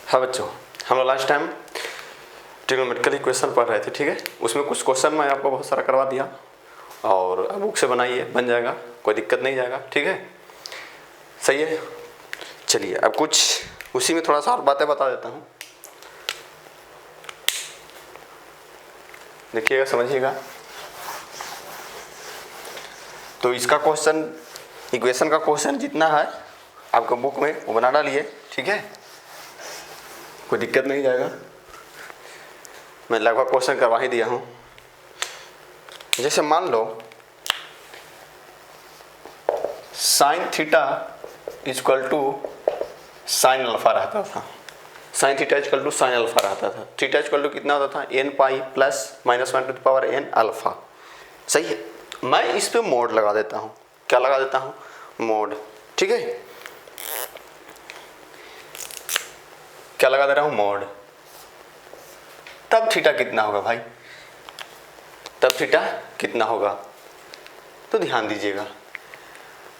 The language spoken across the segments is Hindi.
हाँ बच्चों, हम लोग लास्ट टाइम ट्रिग्नोमेट्रिकल इक्वेशन पढ़ रहे थे, ठीक है। उसमें कुछ क्वेश्चन मैं आपको बहुत सारा करवा दिया और अब बुक से बनाइए, बन जाएगा, कोई दिक्कत नहीं जाएगा, ठीक है। सही है। चलिए अब कुछ उसी में थोड़ा सा और बातें बता देता हूँ, देखिएगा, समझिएगा। तो इसका क्वेश्चन, इक्वेशन का क्वेश्चन जितना है आपको बुक में वो बना डालिए, ठीक है, कोई दिक्कत नहीं जाएगा। मैं लगभग क्वेश्चन करवा ही दिया हूँ। जैसे मान लो sine theta equal to sine alpha रहता था, sine theta equal to sine alpha रहता था। थीटा इक्वल टू कितना होता था, N pi plus minus 1 to the power N alpha. सही है। मैं इस पे मोड लगा देता हूँ। क्या लगा देता हूँ? मोड, ठीक है। क्या लगा दे रहा हूँ? मोड। तब थीटा कितना होगा भाई? तब थीटा कितना होगा? तो ध्यान दीजिएगा,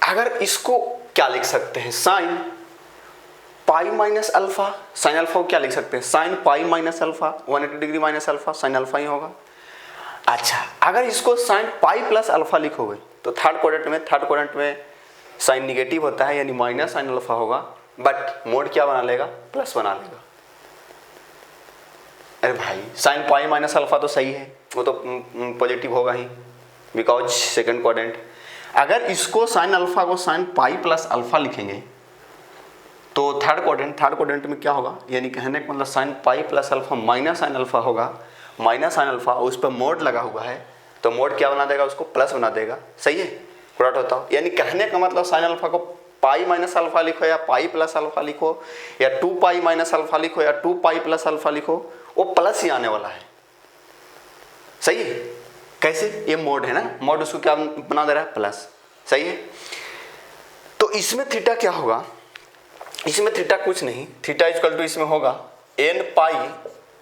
अगर इसको क्या लिख सकते हैं, sine pi minus alpha. Sine alpha को क्या लिख सकते हैं? Sine pi minus alpha, 180 degree minus alpha, sine alpha ही होगा। अच्छा, अगर इसको साइन पाई प्लस अल्फा लिखोगे तो थर्ड क्वाड्रेंट में साइन निगेटिव होता है, यानी माइनस साइन अल्फा होगा, बट मोड क्या बना लेगा? प्लस बना लेगा। अरे भाई, साइन पाई माइनस अल्फा तो सही है, वो तो पॉजिटिव होगा ही, बिकॉज सेकंड क्वाड्रेंट। अगर इसको साइन अल्फा को साइन पाई प्लस अल्फा लिखेंगे तो थर्ड क्वाड्रेंट में क्या होगा? यानी कहने का मतलब sine pi plus alpha minus sine alpha होगा, माइनस साइन अल्फा, उस पर मोड लगा हुआ है तो मोड क्या बना देगा? उसको प्लस बना देगा। सही है, करेक्ट होता हो। यानी कहने का मतलब साइन अल्फा को पाई माइनस अल्फा लिखो या पाई प्लस अल्फा लिखो या 2 पाई माइनस अल्फा लिखो या 2 पाई प्लस अल्फा लिखो, वो प्लस ही आने वाला है। सही है। कैसे? ये मोड है ना, मोड उसको क्या बना दे रहा है? प्लस। सही है। तो इसमें थीटा क्या होगा? इसमें थीटा कुछ नहीं, थीटा इक्वल टू इसमें होगा n pi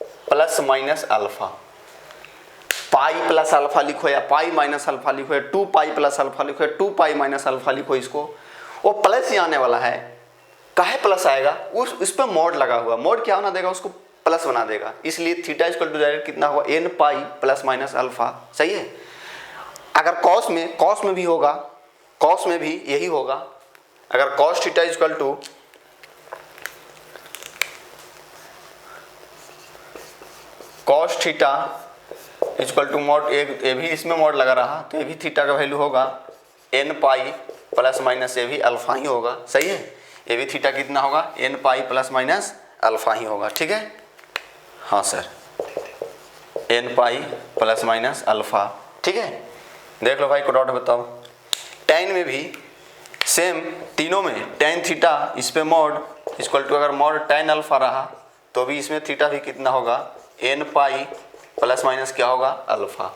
plus minus alpha. Pi plus alpha लिखो या पाई माइनस अल्फा लिखो या 2 पाई प्लस अल्फा लिखो या 2 पाई माइनस अल्फा लिखो, इसको वो प्लस ही आने वाला है। काहे प्लस आएगा? उस पर मोड लगा हुआ, मोड क्या बना देगा? उसको प्लस बना देगा। इसलिए थीटा इक्वल टू डायरेक्ट कितना होगा? N pi plus minus alpha. सही है। अगर कॉस में भी होगा, कॉस में भी यही होगा। अगर cos theta equal to cos theta equal to mod, ये भी इसमें मोड लगा रहा तो ये भी थीटा का वैल्यू होगा एन पाई प्लस माइनस, ये भी अल्फा ही होगा। सही है। ये भी थीटा कितना होगा? N pi plus minus alpha ही होगा, ठीक है। हाँ sir, n pi plus minus alpha, ठीक है। देख लो भाई, को डॉट बताओ। टेन में भी सेम, तीनों में टेन थीटा इस पे मोड इक्वल टू, अगर मोड टेन अल्फा रहा तो भी इसमें थीटा भी कितना होगा? एन पाई प्लस माइनस क्या होगा? अल्फा।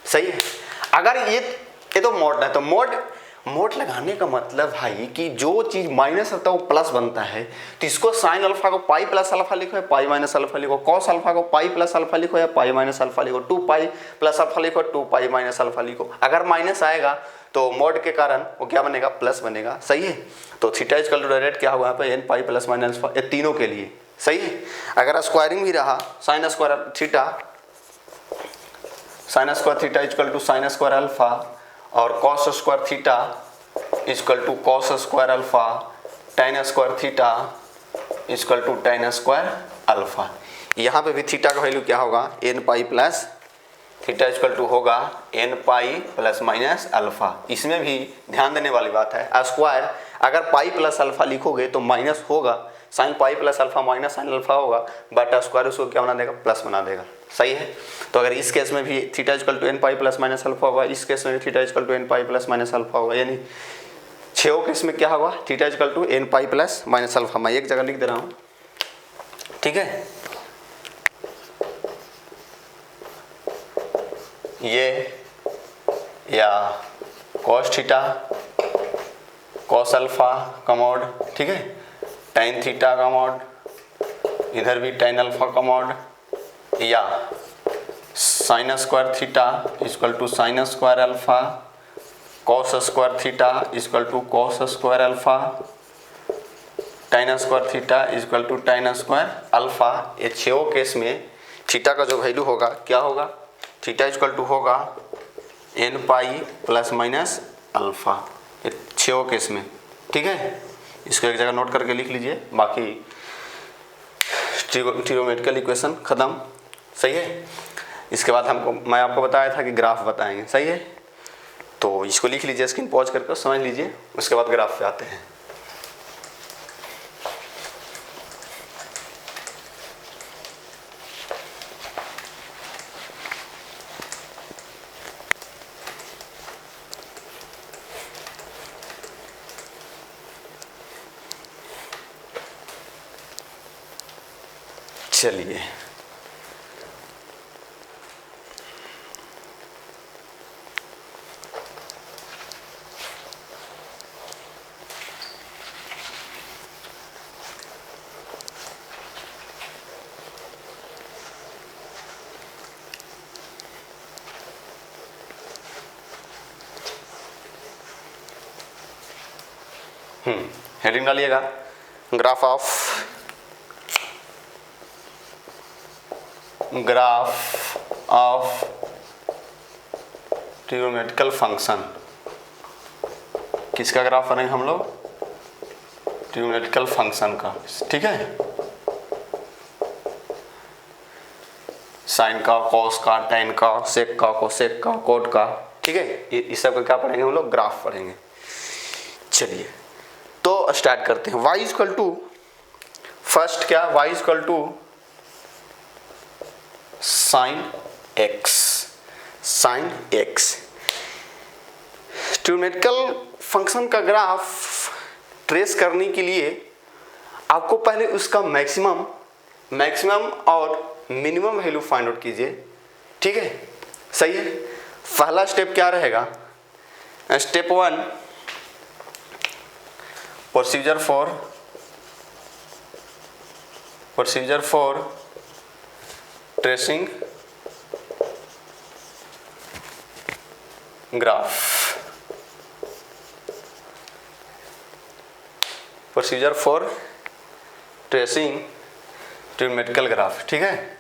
सही है। अगर ये तो मोड है, तो मोड लगाने का मतलब भाई कि जो चीज माइनस होता है वो प्लस बनता है। तो इसको साइन अल्फा को पाई प्लस अल्फा लिखो या पाई माइनस अल्फा लिखो, कॉस अल्फा को पाई प्लस अल्फा लिखो या पाई माइनस अल्फा लिखो, 2 पाई प्लस अल्फा लिखो, 2 पाई माइनस अल्फा लिखो। अगर माइनस आएगा तो मोड के कारण वो क्या बनेगा? प्लस बनेगा। सही है। तो थीटा इक्वल टू डायरेक्ट क्या होगा यहाँ पे? N pi plus minus alpha, ये तीनों के लिए। सही है। अगर स्क्वायरिंग भी रहा, sine square theta, sine square theta equal to sine square alpha और cos square theta equal to cos square alpha, tan square theta equal to tan square alpha. यहाँ पे भी थीटा का वैल्यू क्या होगा? N pi plus theta equal to होगा n pi plus minus alpha. इसमें भी ध्यान देने वाली बात है, स्क्वायर अगर पाई प्लस अल्फा लिखोगे तो माइनस होगा, sine pi plus alpha minus sine alpha होगा, बट स्क्वायर उसको क्या बना देगा? प्लस बना देगा। सही है। तो अगर इस केस में भी theta equal to n pi plus minus alpha होगा, इस केस में भी theta equal to n pi plus minus alpha होगा, यानी 6 केस में क्या होगा? Theta equal to n pi plus minus alpha. मैं एक जगह लिख दे रहा हूँ, ठीक है। ये या कॉस थीटा कॉस अल्फा का मोड, ठीक है, टेन थीटा का मोड, इधर भी टेन अल्फा का मोड, या sine square theta equal to sine square alpha, cos square theta equal to cos square alpha, tan square theta equal to tan square alpha. ये छो केस में थीटा का जो वैल्यू होगा क्या होगा, थीटा इक्वल टू होगा n पाई प्लस माइनस अल्फा, ये छो केस में। ठीक है, इसको एक जगह नोट करके लिख लीजिए, बाकी ट्रिग्नोमेट्रिकल इक्वेशन खत्म। सही है। इसके बाद मैं आपको बताया था कि ग्राफ बताएंगे। सही है, तो इसको लिख लीजिए, स्क्रीन पॉज करके समझ लीजिए, उसके बाद ग्राफ पे आते हैं। चलिए, हेडिंग डालिएगा, ग्राफ ऑफ ट्रिग्नोमेट्रिकल फंक्शन। किसका ग्राफ बनाएंगे हम लोग, ट्रिग्नोमेट्रिकल फंक्शन का। ठीक है, साइन का, कॉस का, टेन का, सेक का, कोसेक का, कोट का। ठीक है, इस सब का क्या पढ़ेंगे हम लोग, ग्राफ पढ़ेंगे। चलिए, तो स्टार्ट करते हैं। y इक्वल टू फर्स्ट क्या, y equal to sine x. Trigonometrical function का ग्राफ ट्रेस करने के लिए आपको पहले उसका मैक्सिमम और मिनिमम वैल्यू फाइंड आउट कीजिए। ठीक है, सही है। पहला स्टेप क्या रहेगा, step 1 procedure for tracing graph. Procedure for tracing trigonometrical graph. ठीक है,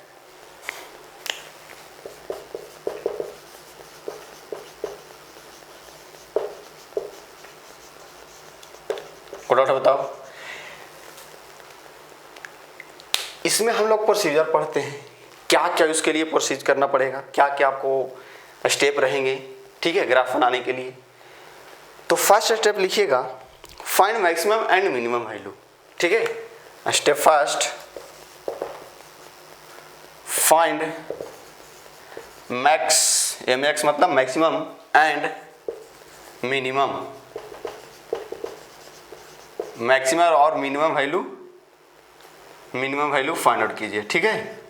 कोई डाउट बताओ। इसमें हम लोग प्रोसीजर पढ़ते हैं, क्या क्या उसके लिए प्रोसीज करना पड़ेगा, क्या क्या आपको स्टेप रहेंगे। ठीक है, ग्राफ बनाने के लिए। तो फर्स्ट स्टेप लिखिएगा, find maximum and minimum value. ठीक है, स्टेप फर्स्ट, फाइंड मैक्स मतलब मैक्सिमम एंड मिनिमम, मैक्सिमम और मिनिमम वैल्यू फाइंड आउट कीजिए। ठीक है,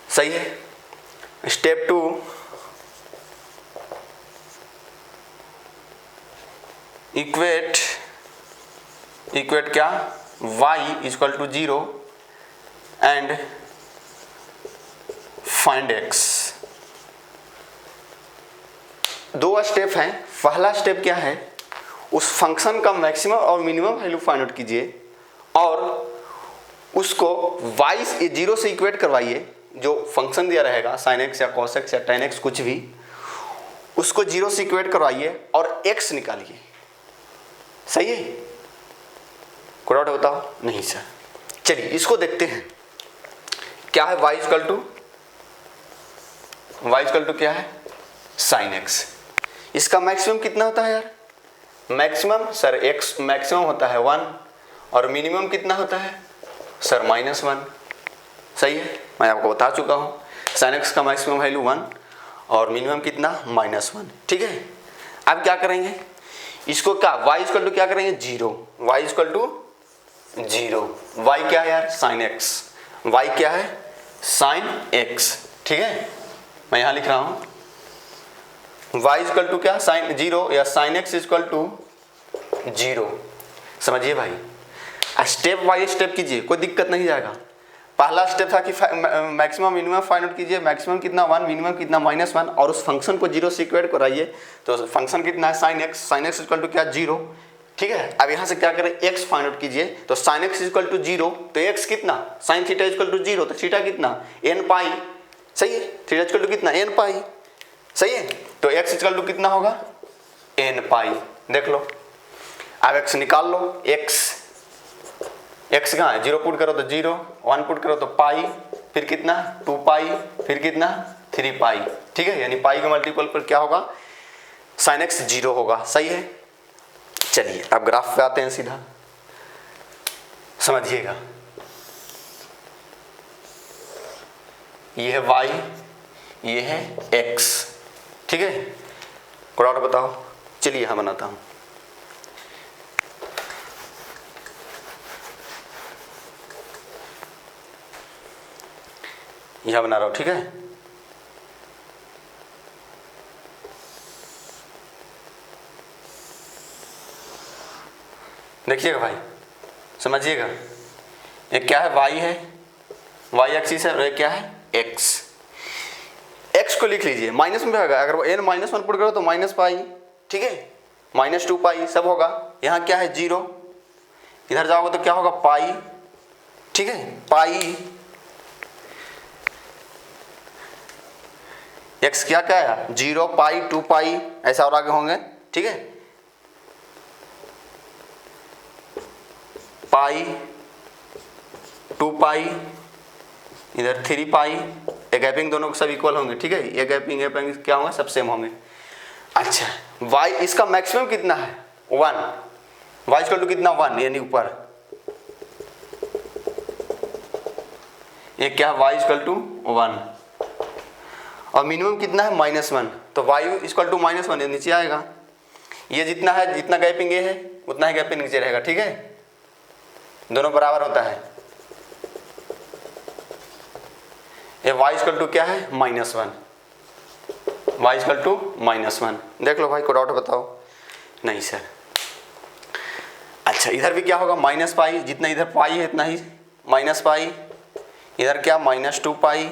सही है। स्टेप 2, इक्वेट क्या, y equal to 0 and find x। दो स्टेप हैं। पहला स्टेप क्या है, उस फंक्शन का मैक्सिमम और मिनिमम वैल्यू फाइंड आउट कीजिए और उसको y 0 से इक्वेट करवाइए। जो फंक्शन दिया रहेगा sin x या cos x या tan x कुछ भी, उसको 0 से इक्वेट करवाइए और x निकालिए। सही है, कोई डाउट बताओ। नहीं सर, चलिए इसको देखते हैं। क्या है y इक्वल टू क्या है, sin x। इसका मैक्सिमम कितना होता है यार, मैक्सिमम सर x मैक्सिमम होता है 1 और मिनिमम कितना होता है सर -1। सही है, मैं आपको बता चुका हूँ sin x का मैक्सिमम वैल्यू 1 और मिनिमम कितना -1। ठीक है, अब क्या करेंगे, इसको क्या y इक्वल टू क्या करेंगे 0, y इक्वल टू 0। y क्या है यार sin x, y क्या है sin x। ठीक है, मैं यहाँ लिख रहा हूँ y इक्वल टू क्या sin 0 या sin x इक्वल टू 0। समझिए भाई, स्टेप बाय स्टेप कीजिए, कोई दिक्कत नहीं जाएगा। पहला स्टेप था कि मैक्सिमम मिनिमम फाइंड आउट कीजिए, मैक्सिमम कितना 1, मिनिमम कितना -1 और उस फंक्शन को 0 से इक्वेट कराइए। तो फंक्शन कितना है sin x इक्वल टू क्या 0। ठीक है। अब यहाँ से क्या करें, x फाइंड आउट कीजिए। तो sin x इक्वल टू 0, तो x कितना, sin थीटा इक्वल टू 0, तो थीटा कितना n पाई, सही है। थीटा इक्वल टू कितना n पाई, सही है। तो x इक्वल टू कितना होगा n पाई, देख लो। अब x निकाल लो, x कहाँ है, 0 पुट करो तो 0, 1 पुट करो तो पाई, फिर कितना 2 पाई, फिर कितना 3 पाई, ठीक है। यानी पाई के मल्टीपल पर क्या होगा, sin x 0 होगा, सही है। चलिए अब ग्राफ पे आते हैं सीधा, समझिएगा। ये है y, ये है x, ठीक है। कोई और बताओ, चलिए यहाँ बनाता हूँ। यहाँ बना रहा हूँ, ठीक है। देखिएगा भाई, समझिएगा। ये क्या है, y है, y एक्सिस है, और ये क्या है x। x को लिख लीजिए, माइनस में होगा, अगर वो n -1 पुट करो तो माइनस पाई, ठीक है, -2 पाई सब होगा। यहाँ क्या है 0, इधर जाओगे तो क्या होगा पाई, ठीक है, पाई। x क्या क्या है 0 पाई 2 पाई, ऐसा और आगे होंगे, ठीक है। पाई 2 पाई, इधर 3 पाई, ये गैपिंग दोनों सब इक्वल होंगे, ठीक है। ये गैपिंग क्या होंगे, सब सेम होंगे। अच्छा y इसका मैक्सिमम कितना है 1, y इक्वल टू कितना 1, यानी ऊपर। ये क्या y इक्वल टू 1, और मिनिमम कितना है -1, तो y इक्वल टू -1, ये नीचे आएगा। ये जितना है, जितना गैपिंग ये है उतना ही गैपिंग नीचे रहेगा, ठीक है। दोनों बराबर होता है। ये y इक्वल टू क्या है -1, y इक्वल टू -1। देख लो भाई, को डाउट बताओ। नहीं सर। अच्छा इधर भी क्या होगा माइनस पाई, जितना इधर पाई है इतना ही माइनस पाई, इधर क्या -2 पाई।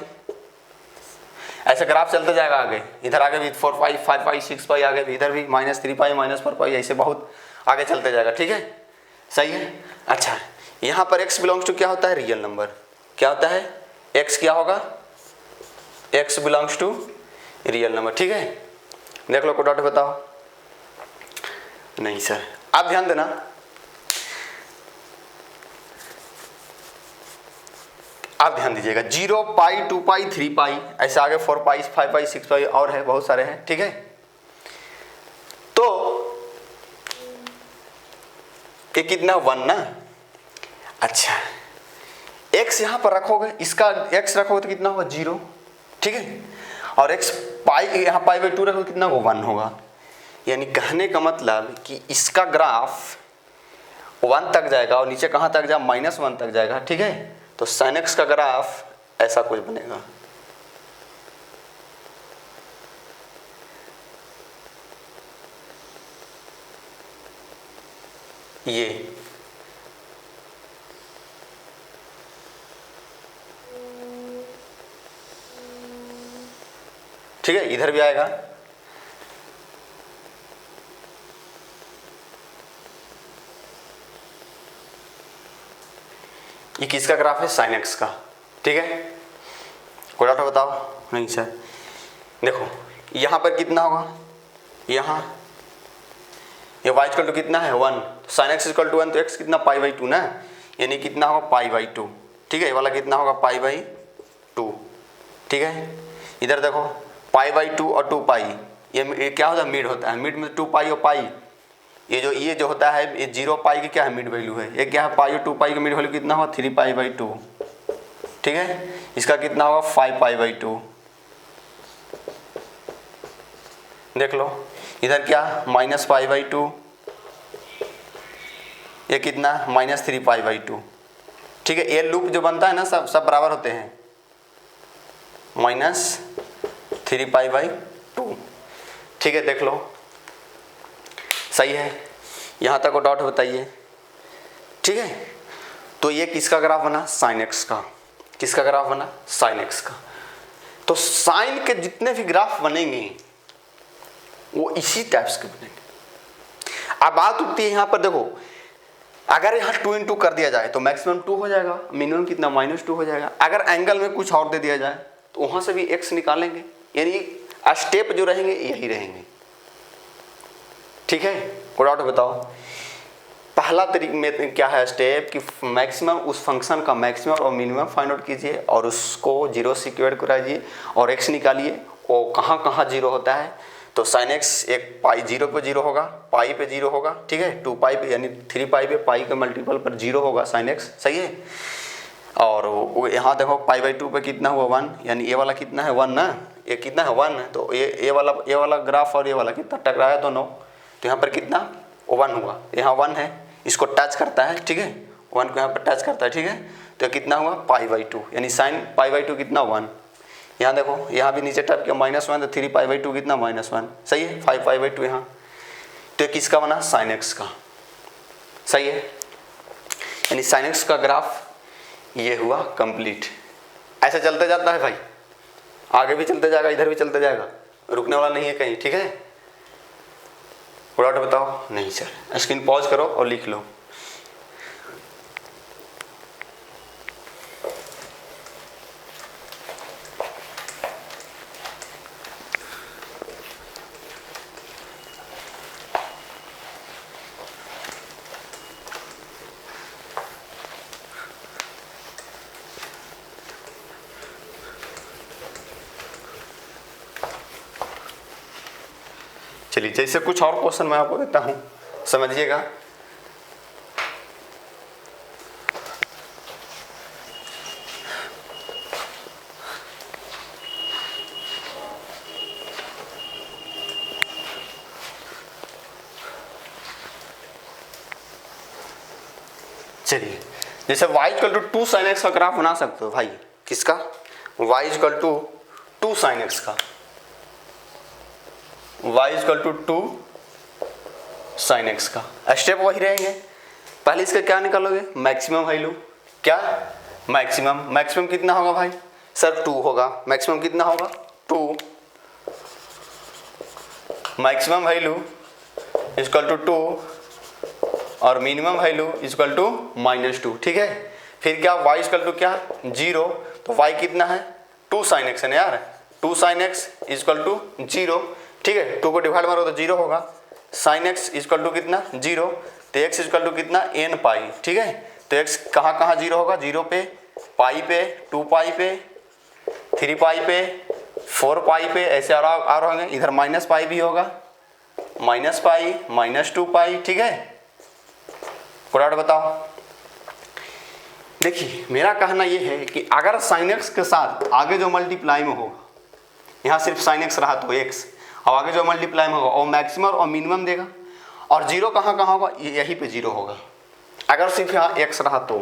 ऐसे ग्राफ चलता जाएगा आगे, इधर आगे भी 4 पाई 5 पाई 6 पाई, आगे भी इधर भी -3 पाई -4 पाई, ऐसे बहुत आगे चलते जाएगा, ठीक है, सही है। अच्छा यहाँ पर x बिलोंग्स टू क्या होता है, रियल नंबर। क्या होता है, x क्या होगा, x belongs to real number, ठीक है। देख लो, को डाउट बताओ। नहीं सर। आप ध्यान देना, आप ध्यान दीजिएगा। 0 पाई 2 पाई 3 पाई, ऐसे आगे 4 पाई 5 पाई 6 पाई और है, बहुत सारे हैं, ठीक है। तो ये कितना 1 ना। अच्छा x यहाँ पर रखोगे, इसका x रखोगे तो कितना होगा 0, ठीक है। और x पाई यहाँ पाई बाई 2 रखोगे कितना होगा 1 होगा। यानी कहने का मतलब कि इसका ग्राफ 1 तक जाएगा और नीचे कहाँ तक जाए -1 तक जाएगा, ठीक है। तो sin x का ग्राफ ऐसा कुछ बनेगा। ये ठीक है, इधर भी आएगा। ये किसका ग्राफ है, sin x का, ठीक है। कोई डाउट बताओ। नहीं सर। देखो यहाँ पर कितना होगा, यहाँ ये y इक्वल टू कितना है 1, sin x इक्वल टू 1, तो x कितना पाई बाई 2 ना, यानी कितना होगा पाई बाई 2, ठीक है। ये वाला कितना होगा पाई बाई 2, ठीक है। इधर देखो पाई बाई 2 और 2 पाई, ये क्या होता है, मिड होता है। मिड में 2 पाई और पाई, ये जो होता है ये 0 पाई की क्या है मिड वैल्यू है। ये क्या है पाई और 2 पाई का मिड वैल्यू कितना होगा 3 पाई बाई 2, ठीक है। इसका कितना होगा 5 पाई बाई 2। देख लो इधर क्या माइनस पाई बाई 2, ये कितना -3 पाई बाई 2, ठीक है। ये लूप जो बनता है ना सब बराबर होते हैं, -3 पाई बाई 2, ठीक है। देख लो सही है, यहाँ तक को डाउट बताइए, ठीक है। तो ये किसका ग्राफ बना, sin x का। किसका ग्राफ बना, sin x का। तो साइन के जितने भी ग्राफ बनेंगे वो इसी टाइप्स के बनेंगे। अब बात उठती है यहाँ पर, देखो अगर यहाँ 2 इंटू कर दिया जाए तो मैक्सिमम 2 हो जाएगा, मिनिमम कितना -2 हो जाएगा। अगर एंगल में कुछ और दे दिया जाए तो वहाँ से भी x निकालेंगे, यानी स्टेप जो रहेंगे यही रहेंगे। ठीक है, कोई डाउट बताओ। पहला तरीके में क्या है स्टेप कि मैक्सिमम उस फंक्शन का मैक्सिमम और मिनिमम फाइंड आउट कीजिए और उसको 0 से इक्वेट कराइए और x निकालिए। वो कहाँ कहाँ 0 होता है, तो sin x एक पाई 0 पे 0 होगा, पाई पे 0 होगा, ठीक है, 2 पाई पे यानी 3 पाई पे पाई के मल्टीपल पर 0 होगा sin x, सही है। और यहाँ देखो पाई बाई 2 पे कितना हुआ 1, यानी ये वाला कितना है 1 ना, ये कितना है 1, तो ये वाला ग्राफ और ये वाला कितना टकराया दोनों, तो यहाँ पर कितना 1 हुआ, यहाँ 1 है, इसको टच करता है, ठीक है, 1 को यहाँ पर टच करता है, ठीक है, तो कितना हुआ पाई बाई 2, यानी साइन पाई बाई 2 कितना 1। यहाँ देखो यहाँ भी नीचे टच किया -1, तो 3 पाई बाई 2 कितना -1, सही है, 5 पाई बाई 2 यहाँ, तो ये किसका बना साइन एक्स का, सही है। यानी साइन एक्स का ग्राफ ये हुआ कंप्लीट। ऐसे चलते जाता है भाई, आगे भी चलते जाएगा, इधर भी चलते जाएगा, रुकने वाला नहीं है कहीं, ठीक है। डाउट बताओ, नहीं सर, स्क्रीन पॉज करो और लिख लो। चलिए जैसे कुछ और क्वेश्चन मैं आपको देता हूं, समझिएगा। चलिए जैसे y = 2 sin x का ग्राफ बना सकते हो भाई, किसका y = 2 sin x का, y = 2 sin x का, स्टेप वही रहेंगे। पहले इसका क्या निकालोगे मैक्सिमम वैल्यू, क्या मैक्सिमम कितना होगा भाई सर 2 होगा, मैक्सिमम कितना होगा 2, मैक्सिमम वैल्यू = 2 और मिनिमम वैल्यू = -2, ठीक है। फिर क्या y = क्या 0, तो y कितना है 2 sin x है ना यार, 2 sin x = 0, ठीक है, 2 को डिवाइड मारो तो 0 होगा, sin x = कितना 0, तो x = कितना n पाई, ठीक है। तो x कहाँ कहाँ 0 होगा, 0 पे, पाई पे, 2 पाई पे, 3 पाई पे, 4 पाई पे, ऐसे और होंगे, इधर माइनस पाई भी होगा, माइनस पाई, -2 पाई, ठीक है। कोड बताओ। देखिए मेरा कहना यह है कि अगर sin x के साथ आगे जो मल्टीप्लाई में होगा, यहाँ सिर्फ sin x रहा तो x, और आगे जो मल्टीप्लाई में होगा वो मैक्सिमम और मिनिमम देगा, और 0 कहाँ कहाँ होगा, यहीं पे 0 होगा। अगर सिर्फ यहाँ x रहा तो,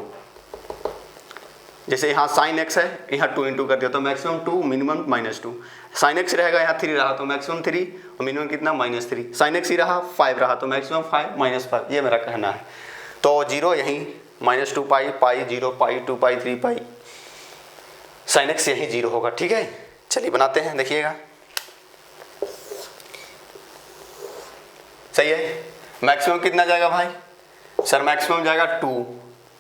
जैसे यहाँ sin x है, यहाँ 2 इंटू कर दिया तो मैक्सिमम 2, मिनिमम -2, sin x रहेगा, यहाँ 3 रहा तो मैक्सिमम 3 और मिनिमम कितना -3, sin x ही रहा 5 रहा तो मैक्सिमम 5, -5, ये मेरा कहना है। तो 0 यहीं -2 पाई, पाई 0 पाई, 2 पाई, 3 पाई, sin x यहीं 0 होगा, ठीक है। चलिए बनाते हैं, देखिएगा सही है। मैक्सिमम कितना जाएगा भाई सर, मैक्सिमम जाएगा 2,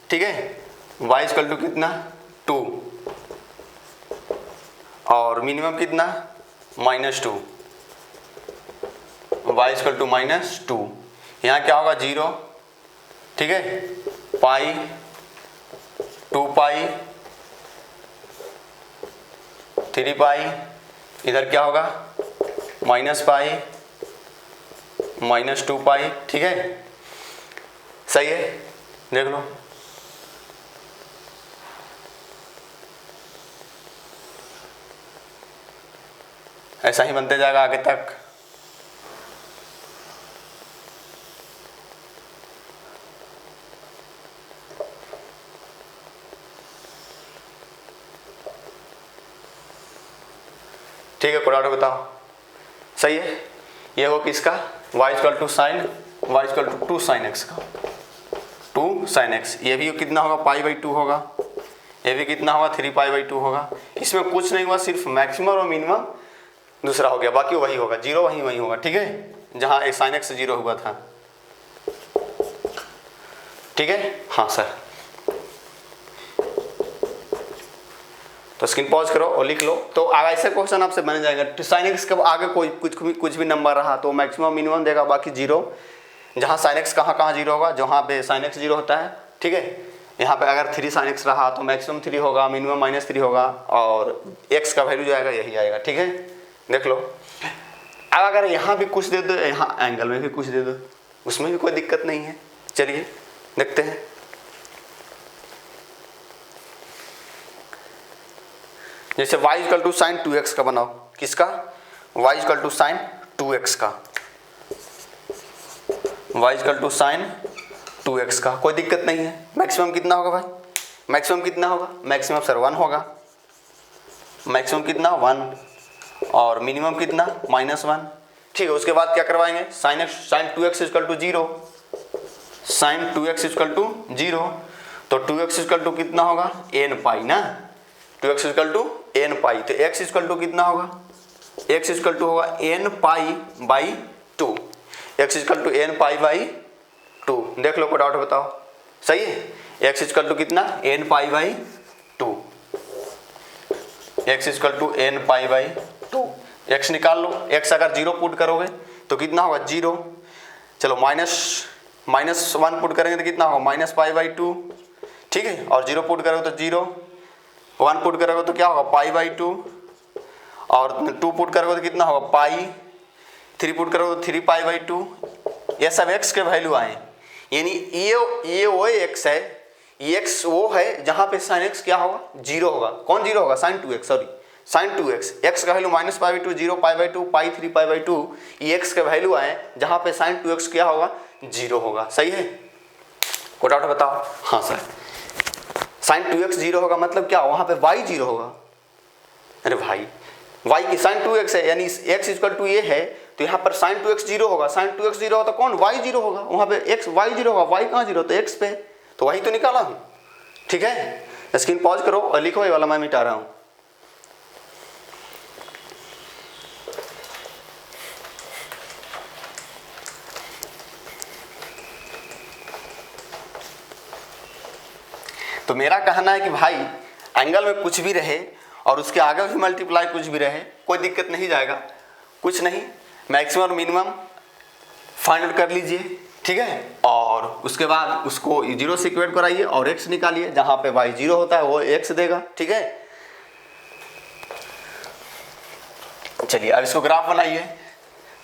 ठीक है, y = कितना 2 और मिनिमम कितना -2, y = -2, यहाँ क्या होगा 0, ठीक है, पाई 2 पाई 3 पाई, इधर क्या होगा -पाई -2 पाई, ठीक है, सही है, देख लो। ऐसा ही बनते जाएगा आगे तक। ठीक है, कोड बताओ, सही है। ये हो किसका y = sin, y = 2 sin x का, 2 sin x, ये भी कितना होगा पाई बाई 2 होगा, ये भी कितना होगा 3 पाई बाई 2 होगा। इसमें कुछ नहीं हुआ, सिर्फ मैक्सिमम और मिनिमम दूसरा हो गया, बाकी वही होगा, 0 वही होगा, ठीक है, जहाँ sin x 0 हुआ था, ठीक है। हाँ सर, तो स्क्रीन पॉज करो और लिख लो। तो आगे ऐसे क्वेश्चन आपसे बन जाएगा। तो साइन एक्स के आगे कोई कुछ भी नंबर रहा तो मैक्सिमम मिनिमम देगा, बाकी जीरो। जहाँ साइन एक्स कहाँ जीरो होगा, जहाँ पे साइन एक्स जीरो होता है, ठीक है। यहाँ पे अगर 3 साइन एक्स रहा तो मैक्सिमम 3 होगा, मिनिमम -3 होगा, और एक्स का वैल्यू जो आएगा यही आएगा, ठीक है। देख लो। अब अगर यहाँ भी कुछ दे दो, यहाँ एंगल में भी कुछ दे दो, उसमें भी कोई दिक्कत नहीं है। चलिए देखते हैं। जैसे y equal to sign 2x का बनाओ। किसका? y equal to sign 2x का, y equal to sign 2x का, कोई दिक्कत नहीं है। मैक्सिमम कितना होगा भाई? मैक्सिमम कितना होगा? मैक्सिमम सर 1 होगा। मैक्सिमम कितना? 1। और मिनिमम कितना? -1। ठीक है। उसके बाद क्या करवाएंगे? Sine 2x equal to 0, sine 2x equal to 0। तो 2x इक्वल टू कितना होगा? n पाई ना। 2x इक्वल टू n पाई। तो x इक्वल टू कितना होगा? x इक्वल टू होगा n pi by 2। x equal to n pi by 2। देख लो, कोई डाउट बताओ। सही है। x इक्वल टू कितना? n pi by 2। x equal to n pi by 2। x निकाल लो। x अगर 0 पुट करोगे तो कितना होगा? 0। चलो -1 पुट करेंगे तो कितना होगा? -π/2, ठीक है। और 0 पुट करोगे तो 0, 1 पुट करोगे तो क्या होगा? π/2, और 2 पुट करोगे तो कितना होगा? पाई। 3 पुट करोगे तो 3π/2। ये सब x के वैल्यू आए, यानी ये वो x है, ये x वो है जहाँ पे साइन x क्या होगा? 0 होगा। कौन 0 होगा? Sine 2x, sorry sine 2x। x का वैल्यू -π/2, 0, π/2, पाई 3π/2, ये x के वैल्यू आए जहाँ पे साइन 2x क्या होगा? 0 होगा। सही है। कोई डाउट बताओ। हाँ सर, साइन 2x 0 होगा मतलब क्या? वहाँ पे y 0 होगा। अरे भाई, y की साइन 2x है, यानी x इक्वल टू ये है, तो यहाँ पर साइन 2x 0 होगा। साइन 2x 0 होगा तो कौन? y 0 होगा। वहाँ पे y 0 होगा। y कहाँ 0? तो x पे, तो वही तो निकाला हूँ, ठीक है। स्क्रीन पॉज करो और लिखो, ये वाला मैं मिटा रहा हूँ। तो मेरा कहना है कि भाई एंगल में कुछ भी रहे और उसके आगे भी मल्टीप्लाई कुछ भी रहे, कोई दिक्कत नहीं जाएगा, कुछ नहीं। मैक्सिमम और मिनिमम फाइंड आउट कर लीजिए, ठीक है। और उसके बाद उसको 0 से इक्वेट कराइए और x निकालिए। जहाँ पे y 0 होता है वो x देगा, ठीक है। चलिए अब इसको ग्राफ बनाइए।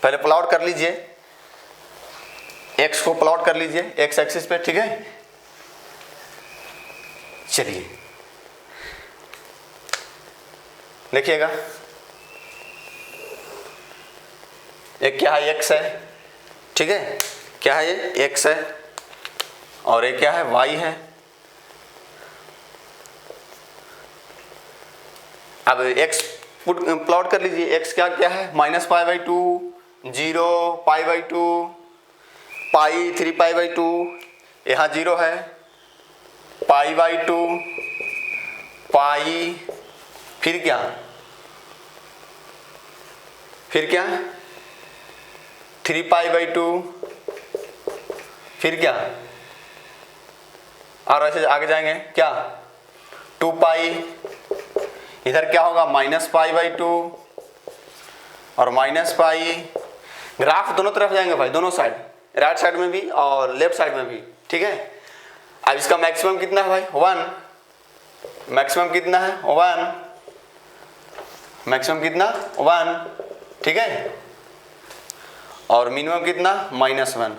पहले प्लॉट कर लीजिए, x को प्लॉट कर लीजिए x एक्सिस पे, ठीक है। चलिए देखिएगा, एक क्या है? x है, ठीक है। क्या है ये? x है। और एक क्या है? y है। अब x प्लॉट कर लीजिए। x क्या क्या है? -π/2, 0, π/2, पाई 3π/2, यहाँ 0 है, π/2, पाई, फिर क्या? फिर क्या? 3π/2, फिर क्या? और ऐसे आगे जाएंगे क्या? 2 पाई, इधर क्या होगा? -π/2 और -पाई। ग्राफ दोनों तरफ जाएंगे भाई, दोनों साइड, राइट साइड में भी और लेफ्ट साइड में भी, ठीक है। अब इसका मैक्सिमम कितना है भाई? 1। मैक्सिमम कितना है? 1। मैक्सिमम कितना? 1, ठीक है। और मिनिमम कितना? -1।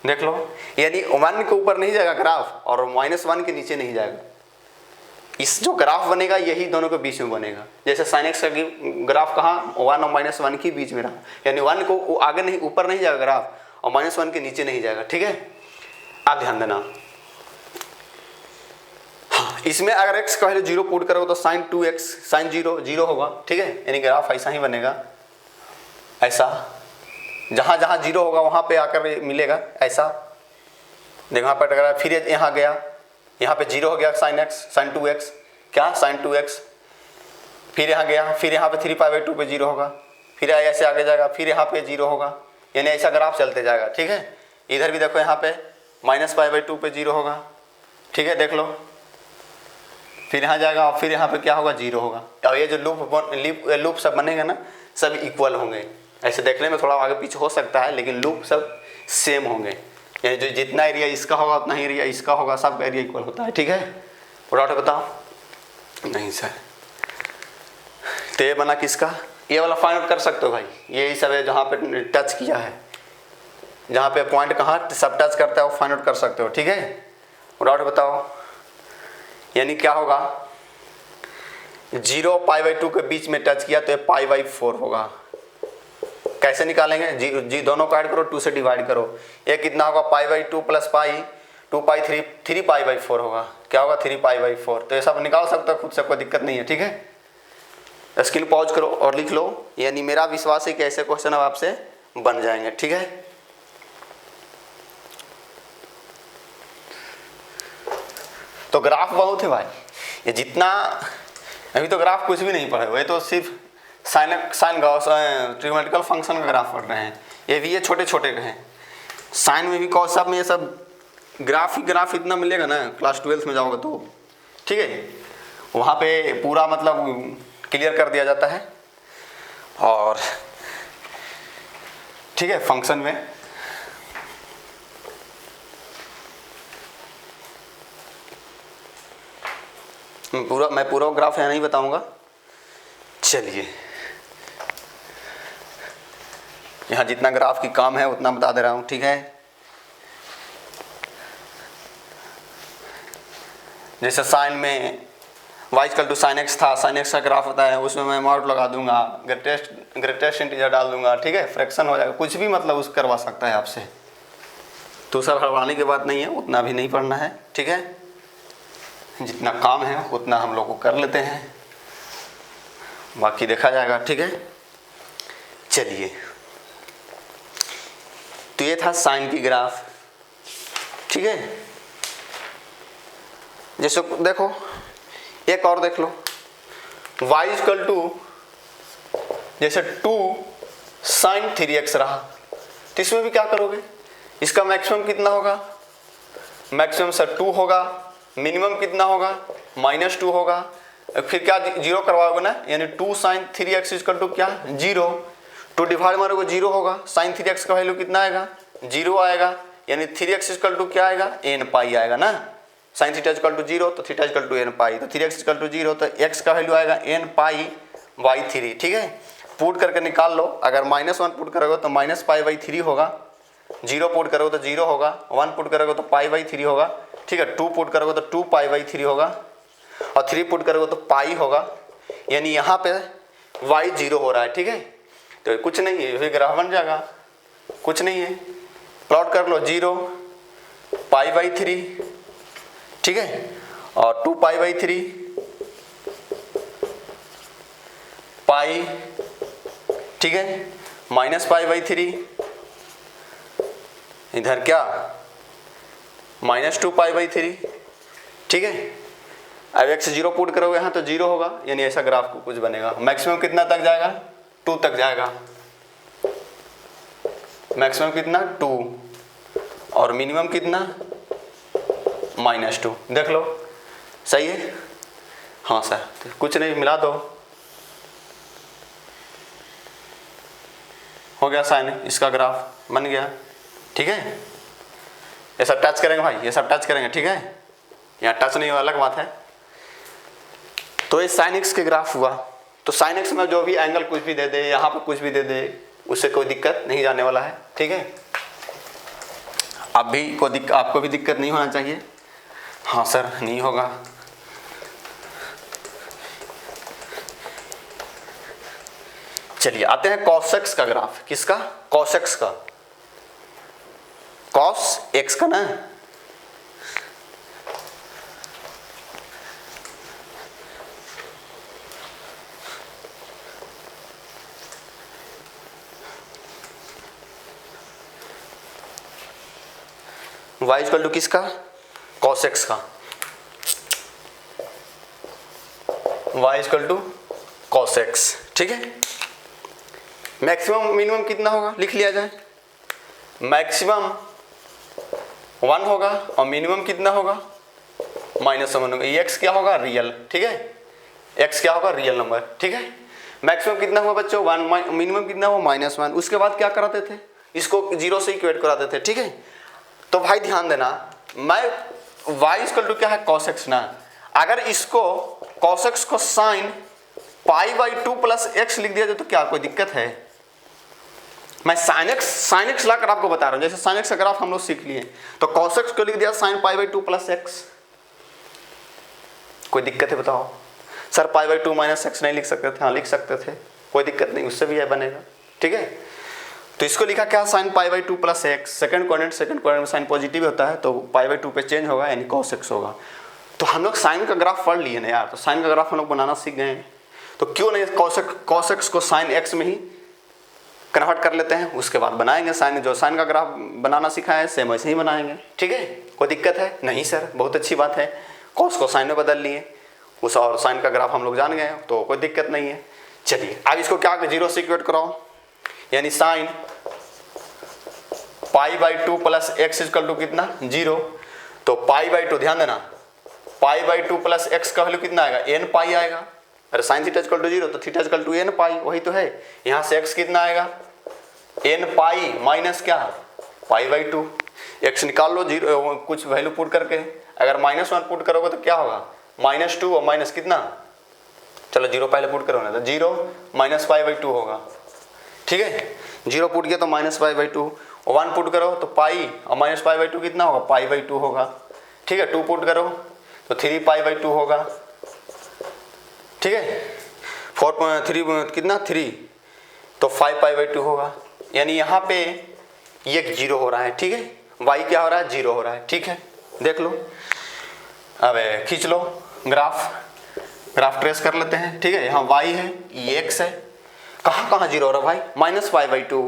देख लो, यानी 1 के ऊपर नहीं जाएगा ग्राफ और -1 के नीचे नहीं जाएगा। इस जो ग्राफ बनेगा यही दोनों के बीच में बनेगा। जैसे साइन एक्स का ग्राफ कहाँ? 1 और -1 के बीच में रहा, यानी 1 को आगे नहीं, ऊपर नहीं जाएगा ग्राफ और -1 के नीचे नहीं जाएगा, ठीक है। आप ध्यान देना। हाँ, इसमें अगर x का वैल्यू 0 पुट करोगे तो साइन 2x साइन 0 होगा, ठीक है। यानी ग्राफ ऐसा ही बनेगा, ऐसा। जहाँ जहाँ 0 होगा वहाँ पे आकर मिलेगा, ऐसा। देखो यहाँ पर अगर फिर यहाँ गया, यहाँ पे 0 हो गया साइन x साइन 2x, क्या? Sign 2x। फिर यहाँ गया, फिर यहाँ पे 3π/2 पे 0 होगा, फिर ऐसे आगे जाएगा, फिर यहाँ पे 0 होगा, यानी ऐसा ग्राफ चलते जाएगा, ठीक है। इधर भी देखो, यहाँ पे -π/2 पे 0 होगा, ठीक है, देख लो। फिर यहाँ जाएगा और फिर यहाँ पे क्या होगा, 0 होगा। और ये जो लूप सब बनेगा ना, सब इक्वल होंगे। ऐसे देखने में थोड़ा आगे पीछे हो सकता है, लेकिन लूप सब सेम होंगे, यानी जो जितना एरिया इसका होगा उतना ही एरिया इसका होगा, सब एरिया इक्वल होता है, ठीक है। डाउट बताओ? नहीं सर। तो ये बना किसका, ये वाला फाइंड आउट कर सकते हो भाई, यही सब है जहाँ पे टच किया है, जहाँ पे पॉइंट कहाँ सब टच करता है वो फाइंड आउट कर सकते हो, ठीक है। डाउट बताओ? यानी क्या होगा, 0 π/2 के बीच में टच किया तो ये π/4 होगा। कैसे निकालेंगे, जी दोनों को ऐड करो, 2 से डिवाइड करो, ये कितना होगा, π/2 + π 2π 3 π/4 होगा। क्या होगा, 3 π/4। तो ये सब निकाल सकते हो खुद से, कोई दिक्कत नहीं है, ठीक है। स्क्रीन पॉज करो और लिख लो, यानी मेरा विश्वास है कि ऐसे क्वेश्चन अब आपसे बन जाएंगे, ठीक है। तो ग्राफ बहुत है भाई, ये जितना अभी तो ग्राफ कुछ भी नहीं पढ़े हुए, तो सिर्फ साइन गॉस ट्रिग्नोमेट्रिकल फंक्शन का ग्राफ पढ़ रहे हैं। ये भी ये छोटे छोटे हैं, साइन में भी कॉस सब में ये सब ग्राफ ही ग्राफ इतना मिलेगा ना, क्लास 12th में जाओगे तो, ठीक है। वहाँ पे पूरा मतलब क्लियर कर दिया जाता है। और ठीक है, फंक्शन में मैं पूरा ग्राफ यहाँ नहीं बताऊंगा। चलिए, यहाँ जितना ग्राफ की काम है उतना बता दे रहा हूँ, ठीक है। जैसे साइन में y = sin x था, sin x का ग्राफ होता है, उसमें मैं मॉड लगा दूंगा, ग्रेटेस्ट इंटीजर डाल दूंगा, ठीक है, फ्रैक्शन हो जाएगा, कुछ भी मतलब उस करवा सकता है आपसे। तो सब हड़बड़ाने की बात नहीं है, उतना भी नहीं पढ़ना है, ठीक है। जितना काम है उतना हम लोग को कर लेते हैं, बाकी देखा जाएगा, ठीक है। चलिए, तो ये था साइन की ग्राफ, ठीक है। जैसे देखो, एक और देख लो, y = जैसे 2 sin 3x रहा, तो इसमें भी क्या करोगे, इसका मैक्सिमम कितना होगा, मैक्सिमम सर 2 होगा, मिनिमम कितना होगा, -2 होगा। फिर क्या 0 करवाओगे ना, यानी 2 sin 3x = क्या, 0। 2 डिवाइड मारोगे 0 होगा, sin 3x का वैल्यू कितना आएगा, 0 आएगा, यानी 3x = क्या आएगा, n π आएगा ना। sin θ = 0 तो θ = n π, तो 3x = 0 तो x का वैल्यू आएगा n π/3, ठीक है। पुट करके निकाल लो, अगर -1 पुट करोगे तो -π/3 होगा, 0 पुट करोगे तो 0 होगा, 1 पुट करोगे तो π/3 होगा, ठीक है। 2 पुट करोगे तो 2π/3 होगा, और 3 पुट करोगे तो पाई होगा, यानी यहाँ पे y 0 हो रहा है, ठीक है। तो कुछ नहीं है, फिर ग्राफ बन जाएगा, कुछ नहीं है। प्लॉट कर लो, 0 π/3, ठीक है, और 2π/3 पाई, ठीक है, -π/3 इधर क्या -2π/3, ठीक है। अब x 0 पुट करोगे यहाँ तो 0 होगा, यानी ऐसा ग्राफ को कुछ बनेगा। मैक्सिमम कितना तक जाएगा, 2 तक जाएगा, मैक्सिमम कितना 2, और मिनिमम कितना -2। देख लो, सही है। हाँ सर, तो कुछ नहीं, मिला दो, हो गया साइन, इसका ग्राफ बन गया, ठीक है। ये सब टच करेंगे भाई, ये सब टच करेंगे, ठीक है। यहाँ टच नहीं हुआ अलग बात है। तो ये sin x के ग्राफ हुआ, तो sin x में जो भी एंगल कुछ भी दे दे, यहाँ पर कुछ भी दे दे, उससे कोई दिक्कत नहीं जाने वाला है, ठीक है। आपको भी दिक्कत नहीं होना चाहिए। हाँ सर, नहीं होगा। चलिए आते हैं cos x का ग्राफ। किसका, cos x का, cos x का ना। y = किसका, cos x का, y = cos x, ठीक है। मैक्सिमम मिनिमम कितना होगा, लिख लिया जाए। मैक्सिमम 1 होगा और मिनिमम कितना होगा -1 होगा। ये x क्या होगा रियल, ठीक है, x क्या होगा रियल नंबर, ठीक है। मैक्सिमम कितना हुआ बच्चों 1, मिनिमम कितना हुआ -1। उसके बाद क्या कराते थे, इसको 0 से इक्वेट कराते थे, ठीक है। तो भाई ध्यान देना, मैं y इक्वल टू क्या है cos x ना, अगर इसको cos x को साइन π/2 प्लस x लिख दिया जाए तो क्या कोई दिक्कत है? मैं sin x ला कर आपको बता रहा हूं, जैसे sin x का ग्राफ हम लोग सीख लिए, तो cos x को लिख दिया sin π/2 प्लस x, कोई दिक्कत है बताओ? सर π/2 माइनस x नहीं लिख सकते थे? हाँ लिख सकते थे, कोई दिक्कत नहीं, उससे भी यह बनेगा, ठीक है। तो इसको लिखा क्या sin π/2 plus x, second quadrant में साइन पॉजिटिव होता है तो π/2 पे चेंज होगा यानी cos x होगा। तो हम लोग साइन का ग्राफ पढ़ लिए ना यार, तो साइन का ग्राफ हम लोग बनाना सीख गए हैं, तो क्यों नहीं cos x को sin x में ही कन्वर्ट कर लेते हैं, उसके बाद बनाएंगे साइन, जो साइन का ग्राफ बनाना सीखा है सेम वैसे ही बनाएंगे, ठीक है। कोई दिक्कत है? नहीं सर, बहुत अच्छी बात है, cos को साइन में बदल लिए, उस और साइन का ग्राफ हम लोग जान गए तो कोई दिक्कत नहीं है। चलिए अब इसको क्या 0 से इक्वेट कराओ, यानी sine π/2 plus x equal to कितना 0, तो π/2 ध्यान देना, π/2 प्लस x का वैल्यू कितना आएगा n पाई आएगा। अरे साइन थीटा इक्वल टू 0 तो थीटा इक्वल टू n पाई, वही तो है। यहाँ से x कितना आएगा n पाई माइनस क्या π/2, x निकाल लो 0 कुछ वैल्यू पुट करके, अगर -1 पुट करोगे तो क्या होगा -2 और माइनस कितना, चलो 0 पहले पुट करो ना, तो 0 माइनस π/2 होगा, ठीक है। 0 पुट किया तो -π/2, 1 पुट करो तो पाई और -π/2 कितना होगा π/2 होगा, ठीक है। 2 पुट करो तो 3π/2 होगा, ठीक है। 4 कितना 3 तो 5π/2 होगा, यानी यहाँ पे ये 0 हो रहा है, ठीक है। y क्या हो रहा है 0 हो रहा है, ठीक है। देख लो, अब खींच लो ग्राफ ट्रेस कर लेते हैं, ठीक है। यहाँ y है, ये x है, कहाँ 0 हो रहा है भाई -π/2,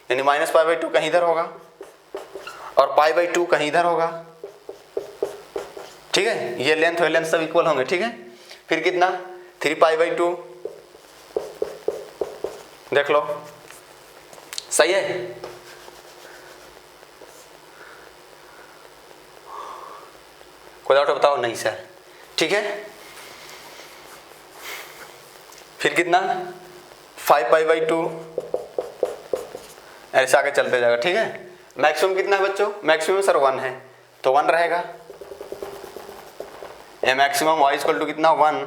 यानी -π/2 कहीं इधर होगा और π/2 कहीं इधर होगा, ठीक है। ये लेंथ और लेंथ सब इक्वल होंगे, ठीक है। फिर कितना 3π/2, देख लो सही है। कोई डाउट बताओ? नहीं सर, ठीक है। फिर कितना 5π/2, ऐसे आगे चलते जाएगा, ठीक है। मैक्सिमम कितना है बच्चों? मैक्सिमम सर 1 है तो 1 रहेगा, ये मैक्सिमम y इक्वल टू कितना 1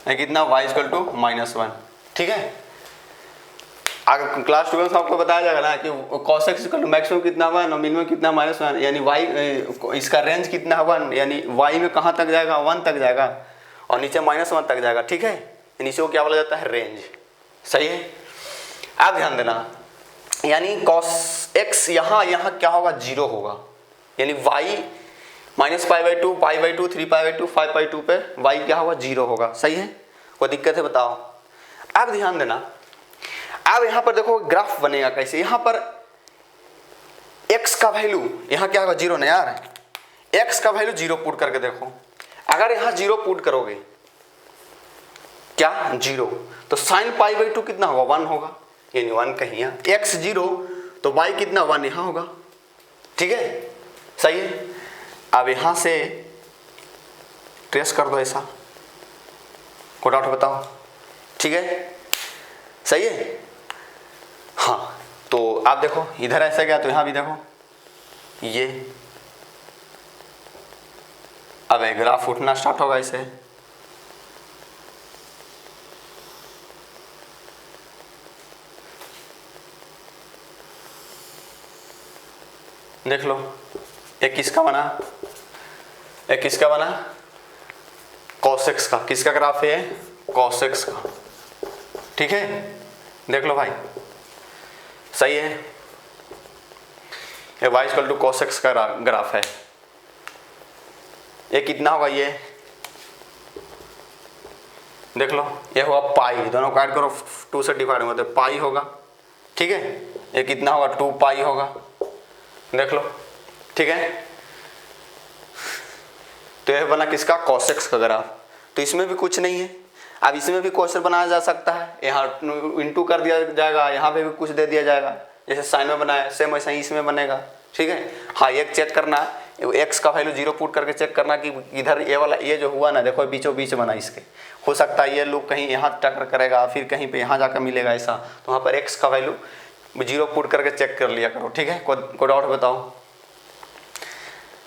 है, कितना y इक्वल टू -1, ठीक है। आगे क्लास 12 में आपको बताया जाएगा ना कि cos x equal to maximum कितना 1 और मिनिमम कितना -1, यानी y इसका रेंज कितना 1, यानी y में कहाँ तक जाएगा 1 तक जाएगा और नीचे -1 तक जाएगा, ठीक है। नीचे को क्या बोला जाता है रेंज, सही है। अब ध्यान देना, यानी cos x यहाँ क्या होगा 0 होगा, यानी y -π/2 π/2 3π/2 5π/2 पे y क्या होगा 0 होगा, सही है। कोई दिक्कत है बताओ? अब ध्यान देना, अब यहाँ पर देखो ग्राफ बनेगा कैसे, यहाँ पर x का वैल्यू यहाँ क्या होगा 0 ना यार, x का वैल्यू 0 पुट करके देखो, अगर यहाँ 0 पुट करोगे क्या 0, तो sin π/2 कितना होगा 1 होगा, यानी 1 कहीं यहाँ, x 0 तो y कितना 1 यहाँ होगा, ठीक है, सही है। अब यहाँ से ट्रेस कर दो ऐसा, कोई डाउट बताओ? ठीक है, सही है। हाँ तो आप देखो इधर ऐसे गया तो यहाँ भी देखो ये, अब ग्राफ उठना स्टार्ट होगा इसे, देख लो एक किसका बना, एक किसका बना cos x का, किसका ग्राफ है cos x का, ठीक है। देख लो भाई सही है, ये y equal to cos x का ग्राफ है। ये कितना होगा, ये देख लो ये होगा पाई, दोनों को ऐड करो 2 से डिवाइड होगा तो पाई होगा, ठीक है। ये कितना होगा 2 पाई होगा, देख लो, ठीक है। तो यह बना किसका cos x का ग्राफ। तो इसमें भी कुछ नहीं है, अब इसमें भी क्वेश्चन बनाया जा सकता है, यहाँ इंटू कर दिया जाएगा, यहाँ पे भी कुछ दे दिया जाएगा, जैसे साइन में बनाया सेम वैसा ही इसमें बनेगा, ठीक है। हाँ एक चेक करना एक्स का वैल्यू 0 पुट करके चेक करना कि इधर ये वाला ये जो हुआ ना देखो बीचों बीच बना इसके, हो सकता है ये लूप कहीं यहाँ टक्कर करेगा फिर कहीं पे यहाँ जाकर मिलेगा ऐसा, तो वहाँ पर एक्स का वैल्यू 0 पुट करके चेक कर लिया करो, ठीक है। कोई डाउट बताओ।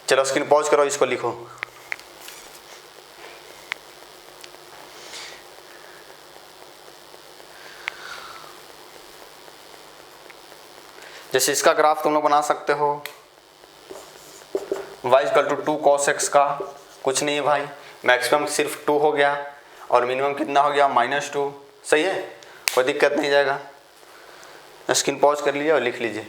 चलो स्क्रीन पॉज करो, इसको लिखो। जैसे इसका ग्राफ तुम लोग बना सकते हो y equal to 2 cos x का कुछ नहीं है भाई, मैक्सिमम सिर्फ 2 हो गया और मिनिमम कितना हो गया -2, सही है, कोई दिक्कत नहीं जाएगा। स्क्रीन पॉज कर लीजिए और लिख लीजिए।